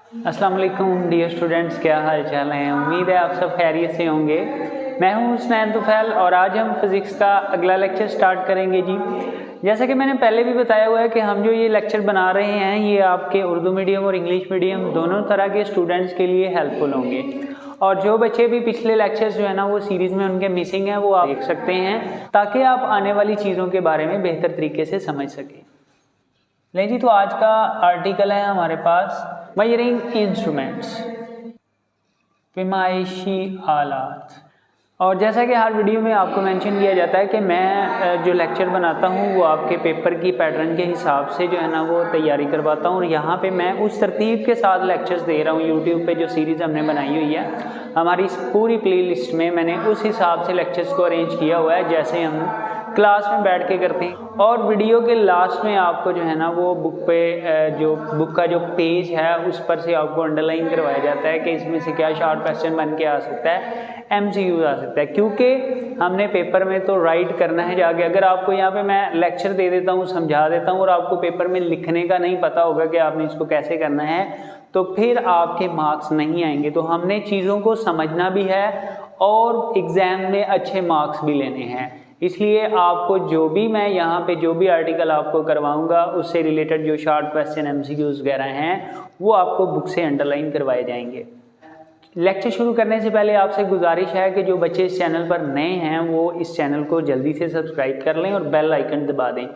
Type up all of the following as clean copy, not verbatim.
अस्सलाम वालेकुम dear students, क्या हाल चाल हैं। उम्मीद है आप सब खैरियत से होंगे। मैं हूं हुसनैन तुफैल और आज हम फिज़िक्स का अगला लेक्चर स्टार्ट करेंगे जी। जैसा कि मैंने पहले भी बताया हुआ है कि हम जो ये लेक्चर बना रहे हैं ये आपके उर्दू मीडियम और इंग्लिश मीडियम दोनों तरह के स्टूडेंट्स के लिए हेल्पफुल होंगे। और जो बच्चे भी पिछले लेक्चर्स जो है ना वो सीरीज़ में उनके मिसिंग हैं वो आप देख सकते हैं ताकि आप आने वाली चीज़ों के बारे में बेहतर तरीके से समझ सकें। नहीं जी, तो आज का आर्टिकल है हमारे पास मेजरिंग इंस्ट्रूमेंट्स, पैमाइशी आलात। और जैसा कि हर वीडियो में आपको मेंशन किया जाता है कि मैं जो लेक्चर बनाता हूँ वो आपके पेपर की पैटर्न के हिसाब से जो है ना वो तैयारी करवाता हूँ। और यहाँ पे मैं उस तरतीब के साथ लेक्चर्स दे रहा हूँ। यूट्यूब पे जो सीरीज़ हमने बनाई हुई है हमारी इस पूरी प्लेलिस्ट में मैंने उस हिसाब से लेक्चर्स को अरेंज किया हुआ है जैसे हम क्लास में बैठ के करते हैं। और वीडियो के लास्ट में आपको जो है ना वो बुक का जो पेज है उस पर से आपको अंडरलाइन करवाया जाता है कि इसमें से क्या शॉर्ट क्वेश्चन बन के आ सकता है, MCQ आ सकता है। क्योंकि हमने पेपर में तो राइट करना है जाके। अगर आपको यहाँ पे मैं लेक्चर दे देता हूँ, समझा देता हूँ और आपको पेपर में लिखने का नहीं पता होगा कि आपने इसको कैसे करना है तो फिर आपके मार्क्स नहीं आएंगे। तो हमने चीज़ों को समझना भी है और एग्ज़ाम में अच्छे मार्क्स भी लेने हैं। इसलिए आपको जो भी मैं यहाँ पे जो भी आर्टिकल आपको करवाऊँगा उससे रिलेटेड जो शॉर्ट क्वेश्चन MCQs वगैरह हैं वो आपको बुक से अंडरलाइन करवाए जाएंगे। लेक्चर शुरू करने से पहले आपसे गुजारिश है कि जो बच्चे इस चैनल पर नए हैं वो इस चैनल को जल्दी से सब्सक्राइब कर लें और बेल आइकन दबा दें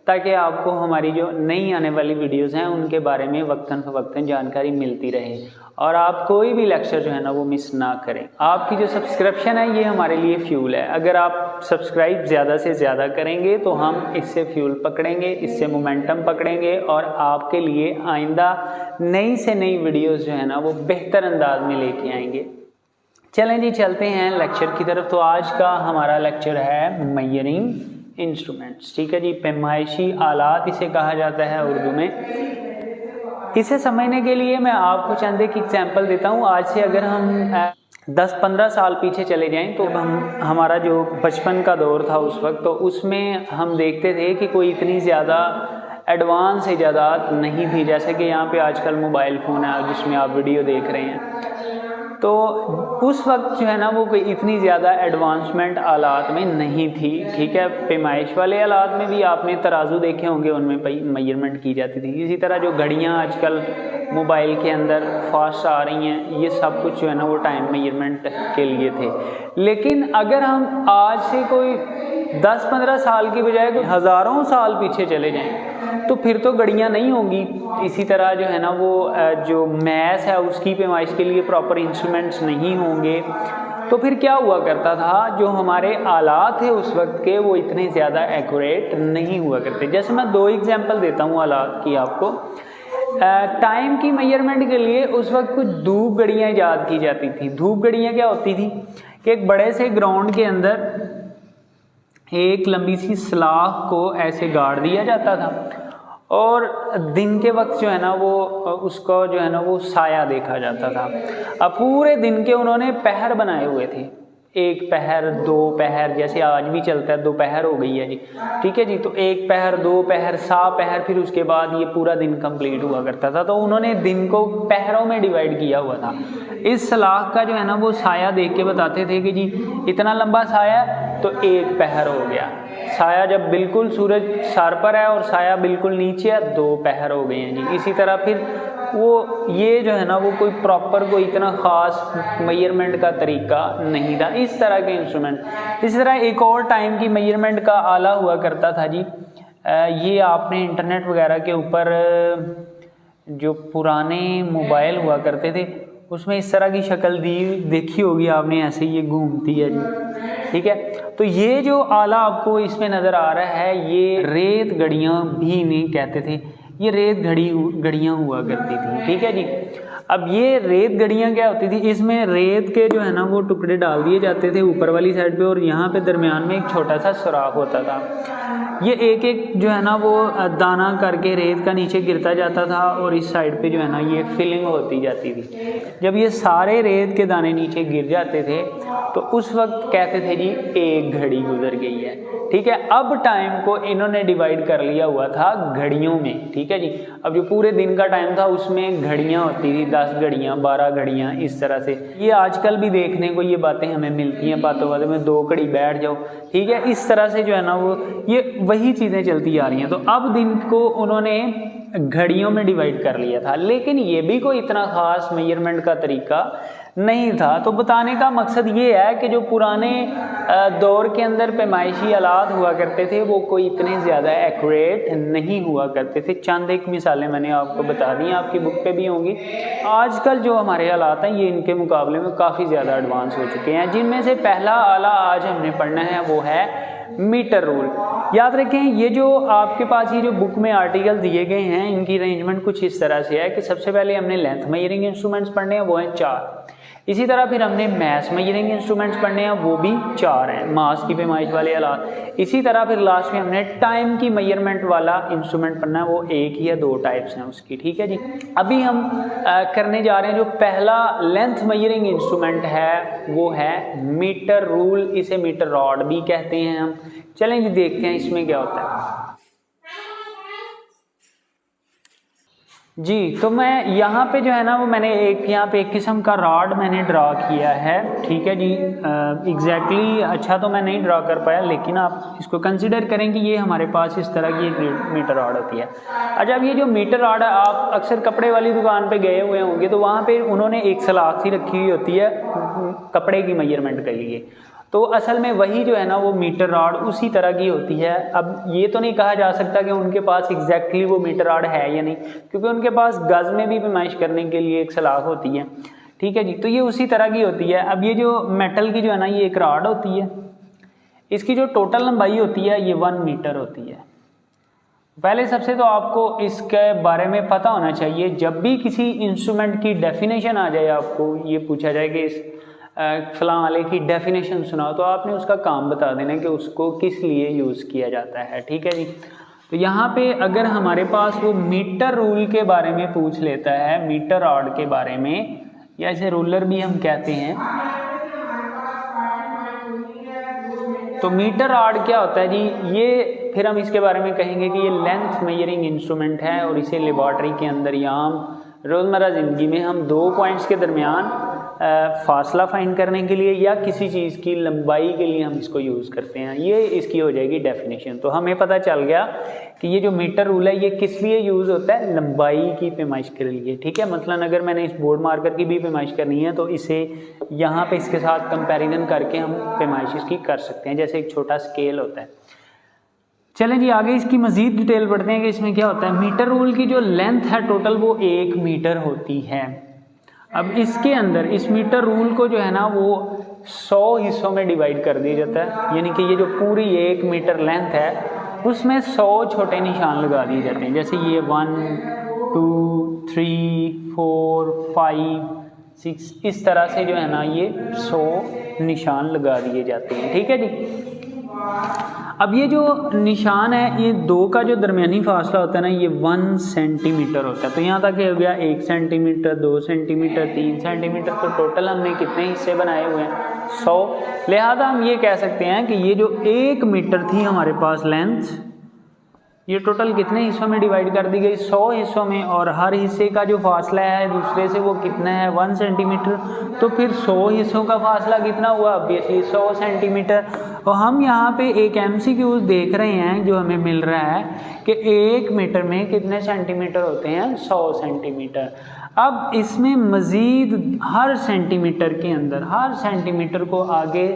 ताकि आपको हमारी जो नई आने वाली वीडियोस हैं उनके बारे में वक्तन फ़वक्तन जानकारी मिलती रहे और आप कोई भी लेक्चर जो है ना वो मिस ना करें। आपकी जो सब्सक्रिप्शन है ये हमारे लिए फ्यूल है। अगर आप सब्सक्राइब ज़्यादा से ज़्यादा करेंगे तो हम इससे फ्यूल पकड़ेंगे, इससे मोमेंटम पकड़ेंगे और आपके लिए आइंदा नई से नई वीडियोज़ जो है ना वो बेहतर अंदाज में लेके आएंगे। चलें जी, चलते हैं लेक्चर की तरफ। तो आज का हमारा लेक्चर है मेजरिंग इंस्ट्रूमेंट्स। ठीक है जी, पैमाइशी आलात इसे कहा जाता है उर्दू में। इसे समझने के लिए मैं आपको चंद एक एग्जाम्पल देता हूँ। आज से अगर हम 10-15 साल पीछे चले जाएं तो हमारा जो बचपन का दौर था उस वक्त, तो उसमें हम देखते थे कि कोई इतनी ज़्यादा एडवांस इजादात नहीं थी जैसे कि यहाँ पे आजकल मोबाइल फ़ोन है जिसमें आप वीडियो देख रहे हैं। तो उस वक्त जो है ना वो कोई इतनी ज़्यादा एडवांसमेंट आलात में नहीं थी। ठीक है, पैमाइश वाले आलात में भी आपने तराजू देखे होंगे, उनमें मेजरमेंट की जाती थी। इसी तरह जो घड़ियाँ आजकल मोबाइल के अंदर फास्ट आ रही हैं ये सब कुछ जो है ना वो टाइम मेजरमेंट के लिए थे। लेकिन अगर हम आज से कोई 10-15 साल की बजाय कोई हज़ारों साल पीछे चले जाएं तो फिर तो घड़ियाँ नहीं होंगी। इसी तरह जो है ना वो जो मैथ है उसकी पैमाइश के लिए प्रॉपर इंस्ट्रूमेंट्स नहीं होंगे। तो फिर क्या हुआ करता था, जो हमारे आलात थे उस वक्त के वो इतने ज़्यादा एक्यूरेट नहीं हुआ करते। जैसे मैं 2 एग्जांपल देता हूँ आलात की आपको। टाइम की मेजरमेंट के लिए उस वक्त कुछ धूप घड़ियाँ ईजाद की जाती थी। धूप घड़ियाँ क्या होती थी कि एक बड़े से ग्राउंड के अंदर एक लंबी सी सलाख को ऐसे गाड़ दिया जाता था और दिन के वक्त जो है ना वो उसको जो है ना वो साया देखा जाता था। अब पूरे दिन के उन्होंने पहर बनाए हुए थे, 1 पहर 2 पहर, जैसे आज भी चलता है 2 पहर हो गई है जी। ठीक है जी, तो 1 पहर 2 पहर 7 पहर, फिर उसके बाद ये पूरा दिन कंप्लीट हुआ करता था। तो उन्होंने दिन को पहरों में डिवाइड किया हुआ था। इस सलाख का जो है ना वो साया देख के बताते थे कि जी इतना लंबा साया तो 1 पहर हो गया। साया जब बिल्कुल सूरज सर पर है और साया बिल्कुल नीचे है 2 पहर हो गए हैं जी। इसी तरह फिर वो ये जो है ना वो कोई प्रॉपर कोई इतना ख़ास मेजरमेंट का तरीका नहीं था इस तरह के इंस्ट्रूमेंट। इसी तरह एक और टाइम की मेजरमेंट का आला हुआ करता था जी। ये आपने इंटरनेट वगैरह के ऊपर जो पुराने मोबाइल हुआ करते थे उसमें इस तरह की शक्ल देखी होगी आपने, ऐसे ये घूमती है जी। ठीक है, तो ये जो आला आपको इसमें नज़र आ रहा है ये रेत घड़ियाँ भी नहीं कहते थे, ये रेत घड़ियाँ हुआ करती थी। ठीक है जी, अब ये रेत घड़ियाँ क्या होती थी, इसमें रेत के जो है ना वो टुकड़े डाल दिए जाते थे ऊपर वाली साइड पे, और यहाँ पे दरमियान में एक छोटा सा सुराख होता था। ये एक एक जो है ना वो दाना करके रेत का नीचे गिरता जाता था, और इस साइड पे जो है ना ये फिलिंग होती जाती थी। जब ये सारे रेत के दाने नीचे गिर जाते थे तो उस वक्त कहते थे जी एक घड़ी गुजर गई है। ठीक है, अब टाइम को इन्होंने डिवाइड कर लिया हुआ था घड़ियों में। ठीक है जी, अब जो पूरे दिन का टाइम था उसमें घड़ियाँ होती थी, 10 घड़ियाँ 12 घड़ियाँ इस तरह से। ये आजकल भी देखने को ये बातें हमें मिलती हैं, बातों बातों में 2 घड़ी बैठ जाओ। ठीक है, इस तरह से जो है ना वो ये वही चीज़ें चलती आ रही हैं। तो अब दिन को उन्होंने घड़ियों में डिवाइड कर लिया था, लेकिन ये भी कोई इतना ख़ास मेजरमेंट का तरीका नहीं था। तो बताने का मकसद ये है कि जो पुराने दौर के अंदर पैमाइशी आलात हुआ करते थे वो कोई इतने ज़्यादा एक्यूरेट नहीं हुआ करते थे। चंद एक मिसालें मैंने आपको बता दी, आपकी बुक पे भी होंगी। आजकल जो हमारे आलात हैं ये इनके मुकाबले में काफ़ी ज़्यादा एडवांस हो चुके हैं, जिनमें से पहला आला आज हमने पढ़ना है वो है मीटर रूल। याद रखें, ये जो आपके पास ये जो बुक में आर्टिकल दिए गए हैं इनकी अरेंजमेंट कुछ इस तरह से है कि सबसे पहले हमने लेंथ मेजरिंग इंस्ट्रूमेंट्स पढ़ने हैं, वो हैं 4। इसी तरह फिर हमने मास मेजरिंग इंस्ट्रूमेंट्स पढ़ने हैं, वो भी 4 हैं, मास की पैमाइश वाले आलात। इसी तरह फिर लास्ट में हमने टाइम की मेजरमेंट वाला इंस्ट्रूमेंट पढ़ना है, वो 1 या 2 टाइप्स हैं उसकी। ठीक है जी, अभी हम करने जा रहे हैं जो पहला लेंथ मेजरिंग इंस्ट्रूमेंट है वो है मीटर रूल, इसे मीटर रॉड भी कहते हैं हम। चलें जी देखते हैं इसमें क्या होता है। जी, तो मैं यहाँ पे जो है ना वो मैंने यहाँ पे एक किस्म का रॉड मैंने ड्रा किया है। ठीक है जी, एग्जैक्टली अच्छा तो मैं नहीं ड्रा कर पाया, लेकिन आप इसको कंसिडर करें कि ये हमारे पास इस तरह की एक मीटर रॉड होती है। अच्छा, अब ये जो मीटर रॉड है, आप अक्सर कपड़े वाली दुकान पे गए हुए होंगे तो वहाँ पे उन्होंने एक सलाख सी रखी हुई होती है कपड़े की मेजरमेंट के लिए। तो असल में वही जो है ना वो मीटर रॉड उसी तरह की होती है। अब ये तो नहीं कहा जा सकता कि उनके पास एग्जैक्टली वो मीटर रॉड है या नहीं, क्योंकि उनके पास गज में भी पैमाइश करने के लिए एक सलाख होती है। ठीक है जी, तो ये उसी तरह की होती है। अब ये जो मेटल की जो है ना ये एक रॉड होती है, इसकी जो टोटल लंबाई होती है ये 1 मीटर होती है। पहले सबसे तो आपको इसके बारे में पता होना चाहिए, जब भी किसी इंस्ट्रूमेंट की डेफिनेशन आ जाए, आपको ये पूछा जाए कि इस फलां वाले की डेफिनेशन सुनाओ, तो आपने उसका काम बता देना कि उसको किस लिए यूज़ किया जाता है। ठीक है जी, तो यहाँ पे अगर हमारे पास वो मीटर रूल के बारे में पूछ लेता है, मीटर रॉड के बारे में, या इसे रूलर भी हम कहते हैं, तो मीटर रॉड क्या होता है जी, ये फिर हम इसके बारे में कहेंगे कि ये लेंथ मेजरिंग इंस्ट्रूमेंट है, और इसे लेबॉर्ट्री के अंदर या रोज़मर्रा ज़िंदगी में हम 2 पॉइंट्स के दरमियान फासला फाइंड करने के लिए या किसी चीज़ की लंबाई के लिए हम इसको यूज़ करते हैं। ये इसकी हो जाएगी डेफिनेशन। तो हमें पता चल गया कि ये जो मीटर रूल है ये किस लिए यूज़ होता है, लंबाई की पैमाइश के लिए। ठीक है, मतलब अगर मैंने इस बोर्ड मार्कर की भी पैमाइश करनी है तो इसे यहाँ पे इसके साथ कंपैरिजन करके हम पैमाइश इसकी कर सकते हैं, जैसे एक छोटा स्केल होता है। चलें जी आगे इसकी मज़ीद डिटेल पढ़ते हैं कि इसमें क्या होता है। मीटर रूल की जो लेंथ है टोटल वो 1 मीटर होती है। अब इसके अंदर इस मीटर रूल को जो है ना वो 100 हिस्सों में डिवाइड कर दिया जाता है, यानी कि ये जो पूरी 1 मीटर लेंथ है उसमें 100 छोटे निशान लगा दिए जाते हैं। जैसे ये 1 2 3 4 5 6 इस तरह से जो है ना ये 100 निशान लगा दिए जाते हैं। ठीक है जी, अब ये जो निशान है ये 2 का जो दरमियानी फासला होता है ना ये 1 सेंटीमीटर होता है। तो यहाँ तक हो गया 1 सेंटीमीटर 2 सेंटीमीटर 3 सेंटीमीटर, तो टोटल हमने कितने हिस्से बनाए हुए हैं 100। लिहाजा हम ये कह सकते हैं कि ये जो 1 मीटर थी हमारे पास लेंथ, ये टोटल कितने हिस्सों में डिवाइड कर दी गई 100 हिस्सों में, और हर हिस्से का जो फासला है दूसरे से वो कितना है 1 सेंटीमीटर। तो फिर 100 हिस्सों का फासला कितना हुआ, ऑब्वियसली 100 सेंटीमीटर। और हम यहाँ पे एक MCQ देख रहे हैं जो हमें मिल रहा है कि 1 मीटर में कितने सेंटीमीटर होते हैं 100 सेंटीमीटर। अब इसमें मज़ीद हर सेंटीमीटर के अंदर हर सेंटीमीटर को आगे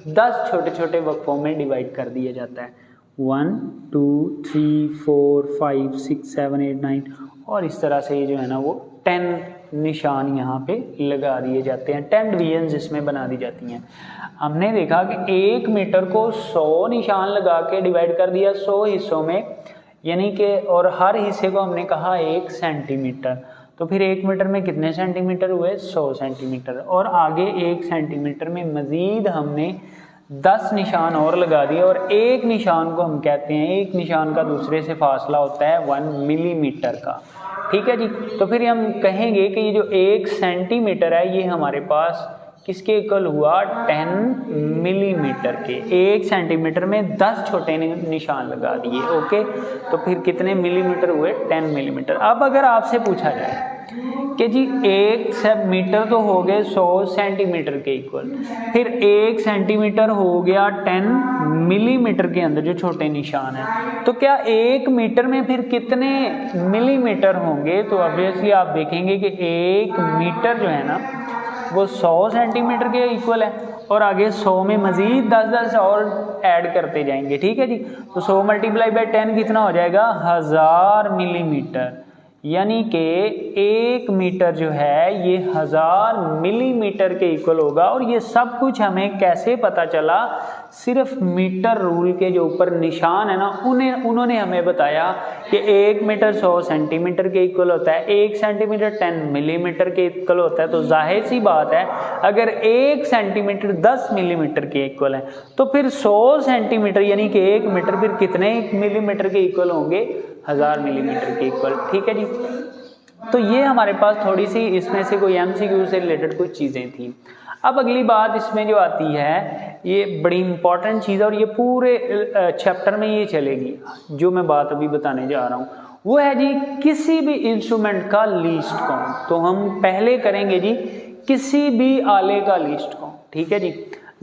10 छोटे छोटे वक्फों में डिवाइड कर दिया जाता है, 1 2 3 4 5 6 7 8 9, और इस तरह से ये जो है ना वो 10 निशान यहाँ पे लगा दिए जाते हैं, 10 डिवीजन्स इसमें बना दी जाती हैं। हमने देखा कि 1 मीटर को 100 निशान लगा के डिवाइड कर दिया 100 हिस्सों में, यानी कि और हर हिस्से को हमने कहा 1 सेंटीमीटर। तो फिर 1 मीटर में कितने सेंटीमीटर हुए? 100 सेंटीमीटर। और आगे 1 सेंटीमीटर में मज़ीद हमने 10 निशान और लगा दिए, और एक निशान को हम कहते हैं, एक निशान का दूसरे से फासला होता है 1 मिलीमीटर का। ठीक है जी। तो फिर हम कहेंगे कि ये जो 1 सेंटीमीटर है ये हमारे पास किसके इक्वल हुआ? 10 मिलीमीटर के। 1 सेंटीमीटर में 10 छोटे निशान लगा दिए। ओके, तो फिर कितने मिलीमीटर हुए? 10 मिलीमीटर। अब अगर आपसे पूछा जाए कि जी 1 मीटर तो हो गए 100 सेंटीमीटर के इक्वल, फिर 1 सेंटीमीटर हो गया 10 मिलीमीटर के अंदर जो छोटे निशान हैं, तो क्या 1 मीटर में फिर कितने मिलीमीटर होंगे? तो ऑब्वियसली आप देखेंगे कि 1 मीटर जो है ना वो 100 सेंटीमीटर के इक्वल है, और आगे 100 में मज़ीद 10-10 और ऐड करते जाएंगे। ठीक है जी। तो 100 मल्टीप्लाई बाई 10 कितना हो जाएगा? 1000 मिलीमीटर। यानी कि 1 मीटर जो है ये 1000 मिलीमीटर के इक्वल होगा। और ये सब कुछ हमें कैसे पता चला? सिर्फ मीटर रूल के जो ऊपर निशान है ना उन्होंने हमें बताया कि 1 मीटर 100 सेंटीमीटर के इक्वल होता है, 1 सेंटीमीटर 10 मिलीमीटर के इक्वल होता है। तो जाहिर सी बात है अगर 1 सेंटीमीटर 10 मिलीमीटर के इक्वल है तो फिर 100 सेंटीमीटर यानी कि 1 मीटर फिर कितने मिलीमीटर के इक्वल होंगे? 1000 मिलीमीटर के इक्वल। ठीक है जी। तो ये हमारे पास थोड़ी सी इसमें से कोई MCQ से रिलेटेड कुछ चीज़ें थी। अब अगली बात इसमें जो आती है ये बड़ी इंपॉर्टेंट चीज़ है, और ये पूरे चैप्टर में ये चलेगी जो मैं बात अभी बताने जा रहा हूँ, वो है जी किसी भी इंस्ट्रूमेंट का लीस्ट काउंट। तो हम पहले करेंगे जी किसी भी आले का लीस्ट काउंट। ठीक है जी।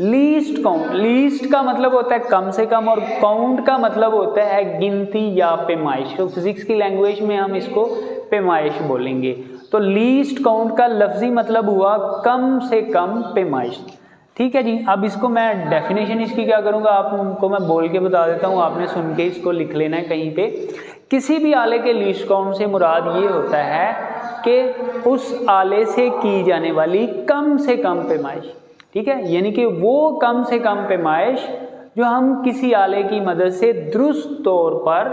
लीस्ट काउंट, लीस्ट का मतलब होता है कम से कम, और काउंट का मतलब होता है गिनती या पैमाइश। तो फिजिक्स की लैंग्वेज में हम इसको पैमाइश बोलेंगे। तो लीस्ट काउंट का लफ्जी मतलब हुआ कम से कम पैमाइश। ठीक है जी। अब इसको मैं डेफिनेशन इसकी क्या करूँगा, आपको मैं बोल के बता देता हूँ, आपने सुन के इसको लिख लेना है कहीं पे। किसी भी आले के लीस्ट काउंट से मुराद ये होता है कि उस आले से की जाने वाली कम से कम पैमाइश। ठीक है, यानी कि वो कम से कम पैमाइश जो हम किसी आले की मदद से दुरुस्त तौर पर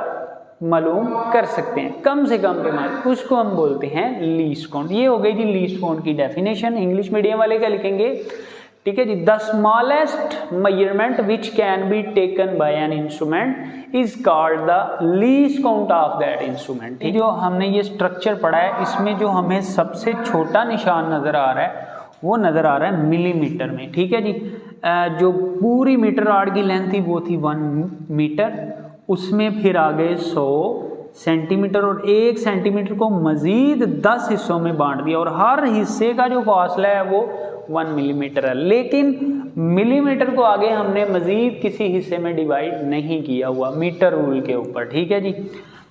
मालूम कर सकते हैं, कम से कम पैमाइश, उसको हम बोलते हैं लीस्ट काउंट। ये हो गई जी लीस्ट काउंट की डेफिनेशन। इंग्लिश मीडियम वाले क्या लिखेंगे? ठीक है जी। The smallest measurement which can be taken by an instrument is called the least count of that instrument. जो हमने ये स्ट्रक्चर पढ़ा है इसमें जो हमें सबसे छोटा निशान नज़र आ रहा है वो नज़र आ रहा है मिलीमीटर में। ठीक है जी। जो पूरी मीटर रॉड की लेंथ थी वो थी 1 मीटर, उसमें फिर आ गए 100 सेंटीमीटर, और 1 सेंटीमीटर को मज़ीद 10 हिस्सों में बांट दिया, और हर हिस्से का जो फासला है वो 1 मिलीमीटर है। लेकिन मिलीमीटर को आगे हमने मज़ीद किसी हिस्से में डिवाइड नहीं किया हुआ मीटर रूल के ऊपर। ठीक है जी।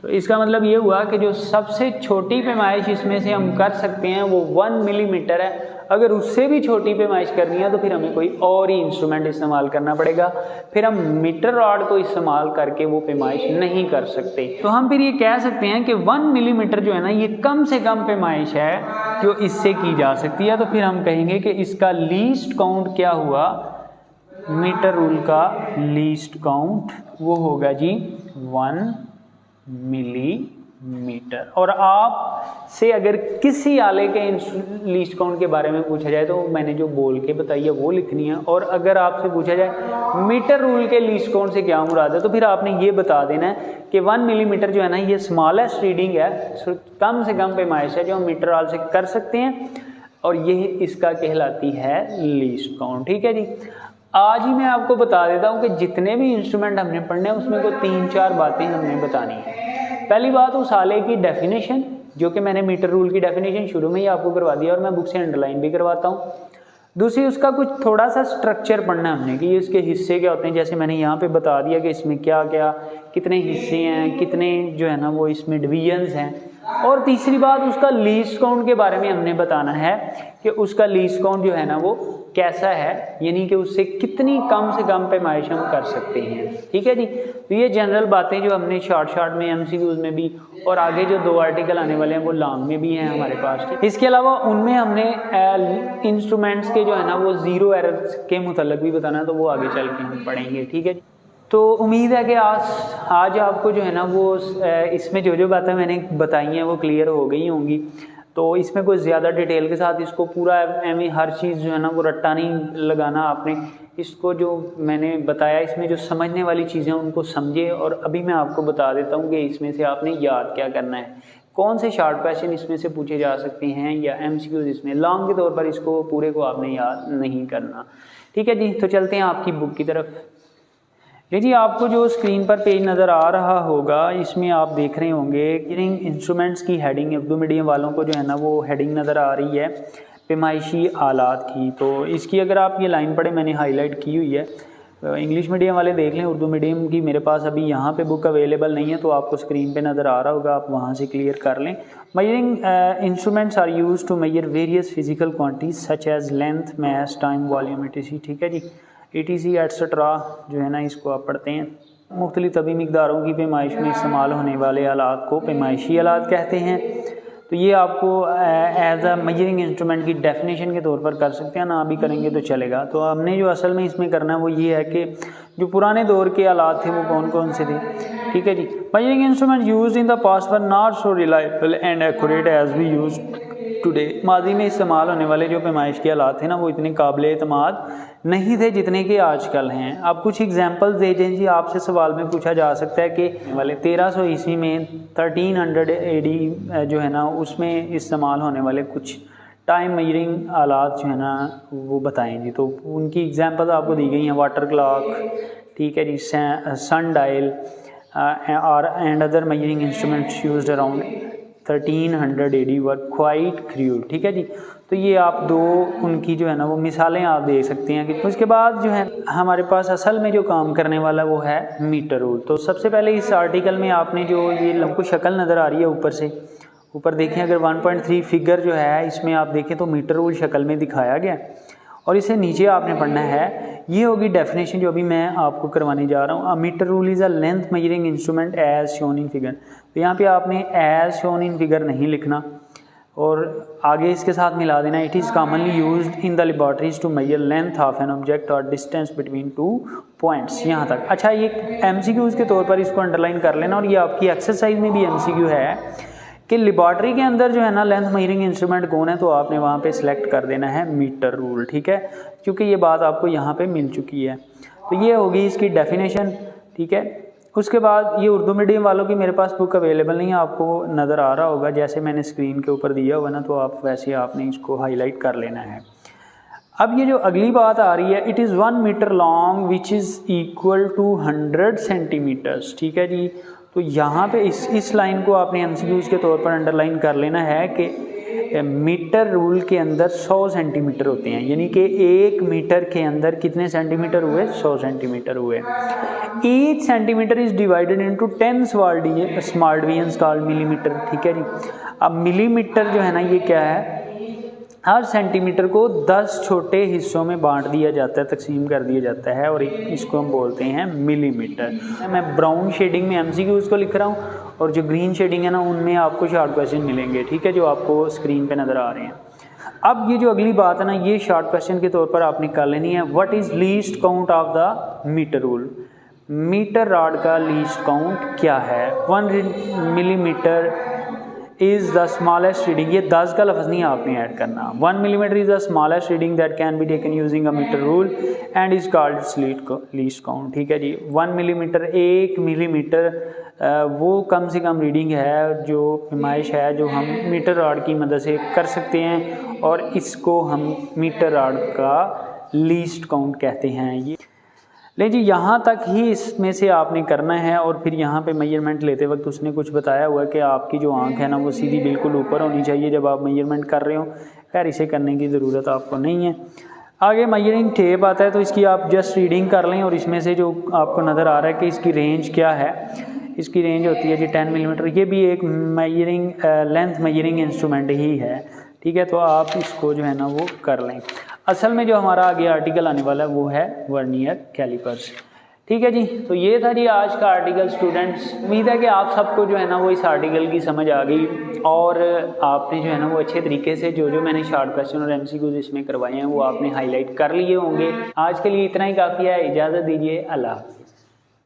तो इसका मतलब ये हुआ कि जो सबसे छोटी पैमाइश इसमें से हम कर सकते हैं वो 1 मिलीमीटर है। अगर उससे भी छोटी पैमाइश करनी है तो फिर हमें कोई और ही इंस्ट्रूमेंट इस्तेमाल करना पड़ेगा, फिर हम मीटर रॉड को इस्तेमाल करके वो पैमाइश नहीं कर सकते। तो हम फिर ये कह सकते हैं कि 1 मिलीमीटर जो है ना ये कम से कम पैमाइश है जो इससे की जा सकती है। तो फिर हम कहेंगे कि इसका लीस्ट काउंट क्या हुआ? मीटर रूल का लीस्ट काउंट वो होगा जी 1 मिलीमीटर। और आप से अगर किसी आले के लीस्ट काउंट के बारे में पूछा जाए तो मैंने जो बोल के बताई है वो लिखनी है, और अगर आपसे पूछा जाए मीटर रूल के लीस्ट काउंट से क्या मुराद है तो फिर आपने ये बता देना है कि 1 मिलीमीटर जो है ना ये स्मॉलेस्ट रीडिंग है, कम से कम पैमाइश है जो हम मीटर रॉड से कर सकते हैं, और ये इसका कहलाती है लीस्ट काउंट। ठीक है जी। आज ही मैं आपको बता देता हूँ कि जितने भी इंस्ट्रूमेंट हमने पढ़ने हैं उसमें को 3-4 बातें हमने बतानी है। पहली बात उस आले की डेफिनेशन, जो कि मैंने मीटर रूल की डेफिनेशन शुरू में ही आपको करवा दिया और मैं बुक से अंडरलाइन भी करवाता हूँ। दूसरी उसका कुछ थोड़ा सा स्ट्रक्चर पढ़ना है हमने कि ये इसके हिस्से क्या होते हैं, जैसे मैंने यहाँ पे बता दिया कि इसमें क्या क्या कितने हिस्से हैं, कितने जो है ना वो इसमें डिवीजन्स हैं। और तीसरी बात उसका लीस्ट काउंट के बारे में हमने बताना है कि उसका लीस्ट काउंट जो है ना वो कैसा है, यानी कि उससे कितनी कम से कम पैमाइश हम कर सकते हैं। ठीक है जी। तो ये जनरल बातें जो हमने शॉर्ट में MCQs में भी, और आगे जो 2 आर्टिकल आने वाले हैं वो लॉन्ग में भी हैं हमारे पास। इसके अलावा उनमें हमने इंस्ट्रूमेंट्स के जो है ना वो ज़ीरो एरर्स के मुतल्लिक भी बताना है, तो वो आगे चल के हम पढ़ेंगे। ठीक है जी। तो उम्मीद है कि आज आपको जो है ना वो इसमें जो बातें मैंने बताई हैं वो क्लियर हो गई होंगी। तो इसमें कोई ज़्यादा डिटेल के साथ इसको पूरा हर चीज़ जो है ना वो रट्टा नहीं लगाना आपने। इसको जो मैंने बताया इसमें जो समझने वाली चीज़ें उनको समझे, और अभी मैं आपको बता देता हूँ कि इसमें से आपने याद क्या करना है, कौन से शॉर्ट क्वेश्चन इसमें से पूछे जा सकते हैं या MCQs इसमें। लॉन्ग के तौर पर इसको पूरे को आपने याद नहीं करना, ठीक है जी। तो चलते हैं आपकी बुक की तरफ। ये जी आपको जो स्क्रीन पर पेज नज़र आ रहा होगा, इसमें आप देख रहे होंगे इंस्ट्रूमेंट्स की हेडिंग, उर्दू मीडियम वालों को जो है ना वो हेडिंग नज़र आ रही है पैमाइशी आलात की। तो इसकी अगर आप ये लाइन पढ़े, मैंने हाईलाइट की हुई है। इंग्लिश मीडियम वाले देख लें, उर्दू मीडियम की मेरे पास अभी यहाँ पे बुक अवेलेबल नहीं है, तो आपको स्क्रीन पे नज़र आ रहा होगा, आप वहाँ से क्लियर कर लें। Measuring instruments are used to measure various physical quantities such as length, mass, time, volume, etc, ठीक है जी, etc एट्सट्रा जो है ना इसको आप पढ़ते हैं। मुख्तलिफ तभी मिकदारों की पैमाइश में इस्तेमाल होने वाले आलात को पैमाइशी आलात कहते हैं। तो ये आपको एज अ मेजरिंग इंस्ट्रूमेंट की डेफिनेशन के तौर पर कर सकते हैं, ना भी करेंगे तो चलेगा। तो हमने जो असल में इसमें करना है वो ये है कि जो पुराने दौर के आलात थे वो कौन कौन से थे, ठीक है जी। Measuring instrument used in the past were not so reliable and accurate as we use today. माजी में इस्तेमाल होने वाले जो पैमाइश के आलात थे ना वो इतने काबिल एतमाद नहीं थे जितने के आजकल हैं। अब कुछ एग्जांपल्स दे दें जी, आपसे सवाल में पूछा जा सकता है कि वाले 1300 ईस्वी में 1300 AD जो है ना उसमें इस्तेमाल होने वाले कुछ टाइम मेजरिंग आलात जो है ना वो बताएं जी। तो उनकी एग्जांपल्स आपको दी गई हैं, वाटर क्लॉक, ठीक है जी, सन डायल और and other measuring instruments used around 1300 AD were quite crude, ठीक है जी। तो ये आप दो उनकी जो है ना वो मिसालें आप दे सकते हैं कि उसके बाद जो है हमारे पास असल में जो काम करने वाला वो है मीटर रूल। तो सबसे पहले इस आर्टिकल में आपने जो ये हमको शक्ल नज़र आ रही है ऊपर से, ऊपर देखें अगर 1.3 फिगर जो है इसमें आप देखें तो मीटर रूल शक्ल में दिखाया गया, और इसे नीचे आपने पढ़ना है। ये होगी डेफिनेशन जो अभी मैं आपको करवाने जा रहा हूँ। A metre rule is a length measuring instrument as shown in figure. तो यहाँ पे आपने एज शोन इन फिगर नहीं लिखना और आगे इसके साथ मिला देना। It is commonly used in the laboratories to measure length of an object और डिस्टेंस बिटवीन टू पॉइंट्स, यहाँ तक। अच्छा, ये MCQs के तौर पर इसको अंडरलाइन कर लेना, और ये आपकी एक्सरसाइज में भी MCQ है कि लेबॉर्ट्री के अंदर जो है ना लेंथ मेजरिंग इंस्ट्रूमेंट कौन है, तो आपने वहाँ पे सिलेक्ट कर देना है मीटर रूल, ठीक है, क्योंकि ये बात आपको यहाँ पे मिल चुकी है। तो ये होगी इसकी डेफिनेशन, ठीक है। उसके बाद ये उर्दू मीडियम वालों की मेरे पास बुक अवेलेबल नहीं है, आपको नज़र आ रहा होगा जैसे मैंने स्क्रीन के ऊपर दिया हुआ ना, तो आप वैसे आपने इसको हाईलाइट कर लेना है। अब ये जो अगली बात आ रही है, it is 1 meter long which is equal to 100 centimeters, ठीक है जी। तो यहाँ पे इस लाइन को आपने MCQs के तौर पर अंडरलाइन कर लेना है कि मीटर रूल के अंदर 100 सेंटीमीटर होते हैं, यानी कि 1 मीटर के अंदर कितने सेंटीमीटर हुए, 100 सेंटीमीटर हुए। Each centimetre is divided into 10 small divisions called millimetre, ठीक है जी। अब मिलीमीटर जो है ना ये क्या है, हर सेंटीमीटर को 10 छोटे हिस्सों में बांट दिया जाता है, तकसीम कर दिया जाता है, और इसको हम बोलते हैं मिलीमीटर। मैं ब्राउन शेडिंग में MCQs को लिख रहा हूँ, और जो ग्रीन शेडिंग है ना उनमें आपको शॉर्ट क्वेश्चन मिलेंगे, ठीक है, जो आपको स्क्रीन पे नज़र आ रहे हैं। अब ये जो अगली बात है ना ये शॉर्ट क्वेश्चन के तौर पर आपने कर लेनी है। What is least count of the meter rule. Meter rod का लीस्ट काउंट क्या है। 1 millimeter is the smallest reading, ये 10 का लफ्ज़ नहीं आपने ऐड करना। 1 millimeter is the smallest reading that can be taken using a metre rule and is called its least count, ठीक है जी। 1 मिलीमीटर, 1 मिलीमीटर वो कम से कम रीडिंग है जो पैमाइश है जो हम मीटर रॉड की मदद से कर सकते हैं, और इसको हम मीटर रॉड का लीस्ट काउंट कहते हैं। ये ले जी, यहाँ तक ही इसमें से आपने करना है, और फिर यहाँ पे मेजरमेंट लेते वक्त उसने कुछ बताया हुआ है कि आपकी जो आंख है ना वो सीधी बिल्कुल ऊपर होनी चाहिए जब आप मेजरमेंट कर रहे हो। खैर इसे करने की ज़रूरत आपको नहीं है। आगे मेजरिंग टेप आता है, तो इसकी आप जस्ट रीडिंग कर लें, और इसमें से जो आपको नज़र आ रहा है कि इसकी रेंज क्या है, इसकी रेंज होती है जी 10 मिलीमीटर। ये भी एक मेजरिंग लेंथ मेजरिंग इंस्ट्रूमेंट ही है, ठीक है। तो आप इसको जो है ना वो कर लें। असल में जो हमारा आगे आर्टिकल आने वाला है वो है वर्नियर कैलिपर्स, ठीक है जी। तो ये था जी आज का आर्टिकल स्टूडेंट्स। उम्मीद है कि आप सबको जो है ना वो इस आर्टिकल की समझ आ गई, और आपने जो है ना वो अच्छे तरीके से जो मैंने शॉर्ट क्वेश्चन और MCQs इसमें करवाए हैं वो आपने हाईलाइट कर लिए होंगे। आज के लिए इतना ही काफ़ी है, इजाज़त दीजिए, अल्लाह हाफ़िज़।